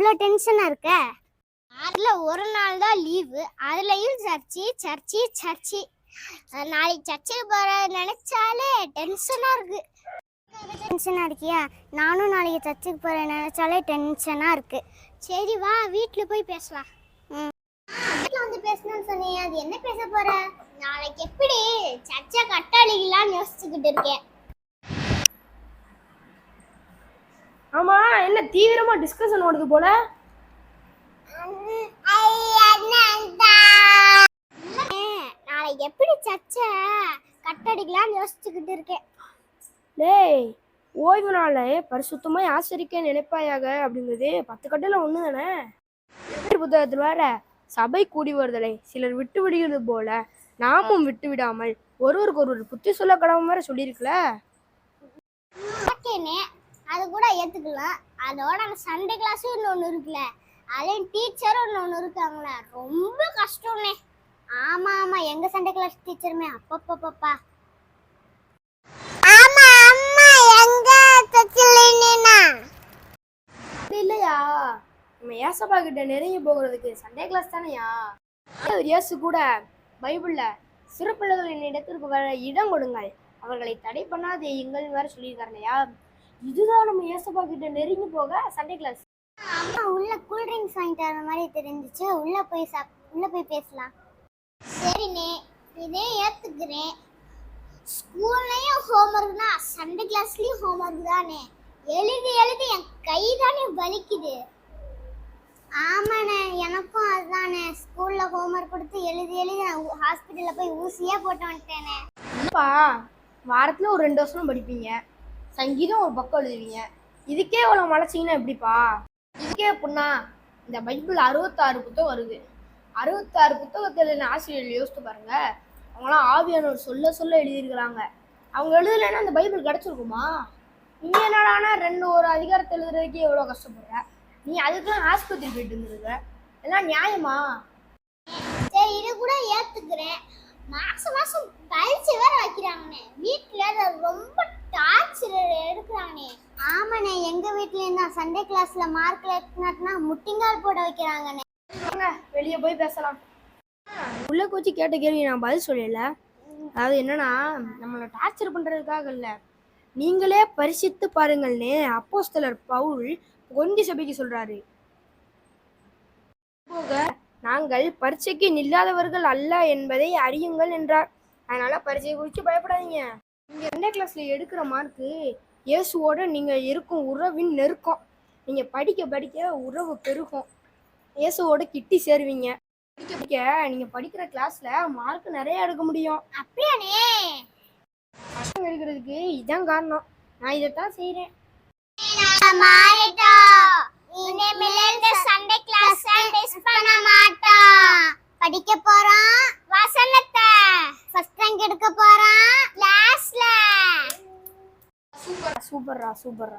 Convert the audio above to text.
இவ்வளோ டென்ஷனா இருக்க? அதுல ஒரு நாள் தான் லீவு, அதுலயும் சர்ச்சி. நாளைக்கு சர்ச்சுக்கு போற நினைச்சாலே டென்ஷனா இருக்கு. டென்ஷனா இருக்கியா? நானும் நாளைக்கு சர்ச்சுக்கு போற நினைச்சாலே டென்ஷனா இருக்கு. சரி வா வீட்டுல போய் பேசலாம். வீட்டுல வந்து பேசணும்னு சொன்னீங்க, அது என்ன பேச போற? நாளைக்கு எப்படி சர்ச்சை கட்டாளிக்கலாம்னு யோசிச்சுக்கிட்டு இருக்கேன். ஆமா, என்ன தீவிரமா டிஸ்கஷன் ஓடுது போல. நாளைக்கு எப்படி சர்ச்சை கட்டடிக்கலாம்னு யோசிச்சுக்கிட்டு இருக்கேன். டேய், ஓய்வு நாளை பரிசுத்தமாய் ஆசரிக்க நினைப்பாயாக அப்படிங்கிறது 10 கட்டளை ஒண்ணு தானே. புத்தகத்தில் வேற சபை கூடி வருதலை சிலர் விட்டு விடுகிறது போல நாமும் விட்டு விடாமல் ஒருவருக்கு ஒருவர் புத்தி சொல்ல கடமை வேற சொல்லியிருக்கல. அது கூட ஏத்துக்கலாம். அதோட சண்டே கிளாஸ் ஒண்ணு இருக்குல்ல, அதையும் டீச்சரும் ஒண்ணு இருக்காங்களே, ரொம்ப கஷ்டம்னே. ஆமா ஆமா, எங்க சண்டே கிளாஸ் டீச்சருமே அப்பப்பப்பா. ஆமா அம்மா, எங்க தச்சிலேனா இல்லையா, நம்ம ஏசப்பா கிட்ட நெருங்கி போகிறதுக்கு சண்டே கிளாஸ் தானையா. இயேசு கூட பைபிள்ல சிறுபிள்ளைகளின் இடத்திற்கு வர இடம் கொடுங்கள், அவர்களை தடை பண்ணாது எங்கள் வேற சொல்லியிருக்காருலையா. இதுதான் நம்ம ஏசப்பா கிட்ட நெருங்கி போக சண்டே கிளாஸ். அம்மா உள்ள கூல் ட்ரிங்க்ஸ் வாங்கிட்டு வர மாதிரி தெரிஞ்சிச்சு, உள்ள போய் பேசலாம். சரிண்ணே, இதே ஏத்துக்கிறேன். ஸ்கூல்லையும் ஹோம்ஒர்க்னா சண்டே கிளாஸ்லயும் ஹோம்ஒர்க் தானே. எழுதி என் கை தானே வலிக்குது. ஆமாண்ணே, எனக்கும் அதுதானே. ஸ்கூல்ல ஹோம்ஒர்க் கொடுத்து எழுதி நான் ஹாஸ்பிட்டல்ல போய் ஊசியே போட்டு வந்துட்டேனே. வாரத்துல ஒரு 2 வருஷம் படிப்பீங்க, சங்கீதம் ஒரு பக்கம் எழுதுவீங்க, இதுக்கே இவ்வளவு மலைச்சிங்கன்னா எப்படிப்பா? இதுக்கே எப்படின்னா இந்த பைபிள் 66 புத்தகம் வருது. 66 புத்தகத்தில் ஆசிரியர்கள் யோசித்து பாருங்க. அவங்களாம் ஆவியானவர் சொல்ல எழுதியிருக்கிறாங்க. அவங்க எழுதலைன்னா அந்த பைபிள் கிடைச்சிருக்குமா? நீ என்னடானா ஒரு அதிகாரத்தை எழுதுறதுக்கே எவ்வளோ கஷ்டப்படுற. நீ அதுக்கெல்லாம் ஆஸ்பத்திரி போயிட்டு வந்துருக்க, எல்லாம் நியாயமா? சரி, இது கூட ஏத்துக்கிறேன். மாசம் பயிற்சி வேற வைக்கிறாங்கண்ணே. வீட்டுல ரொம்ப டார்ச்சர் எடுக்கிறாங்கண்ணே. ஆமாண்ணே, எங்க வீட்லயும் தான் சண்டே கிளாஸ்ல மார்க் எடுத்துனா முட்டிங்கால் போட வைக்கிறாங்கண்ணே. வெளியே போய் பேசலாம். உள்ள கோச்சி கேட்ட கேள்வி நான் பதில் சொல்லல. அதாவது என்னன்னா, நம்மளை டார்ச்சர் பண்றதுக்காக இல்ல, நீங்களே பரிசித்து பாருங்கள்னு அப்போஸ்தலர் பவுல் கொரிந்தி சபைக்கு சொல்றாரு. போக நாங்கள் பரீட்சைக்கு நில்லாதவர்கள் அல்ல என்பதை அறியுங்கள் என்றார். அதனால பரீட்சையை குறித்து பயப்படாதீங்க. நீங்க 2 கிளாஸ்ல எடுக்கிற மார்க்கு இயேசுவோட நீங்க இருக்கும் உறவின் நெருக்கம். நீங்க படிக்க உறவு பெருகும், இயேசுவோட கிட்டி சேருவீங்க. படிக்க நீங்க படிக்கிற கிளாஸ்ல மார்க் நிறைய எடுக்க முடியும். அப்படியானே? கஷ்டம் எடுக்கிறதுக்கு இதான் காரணம். நான் இதைத்தான் செய்யறேன். சண்டே கிளாஸ் மிஸ் பண்ண மாட்டோம். படிக்க போறோம், வசனத்தை ஃபர்ஸ்ட் ரேங்க் எடுக்க போறோம் கிளாஸ்ல. சூப்பரா.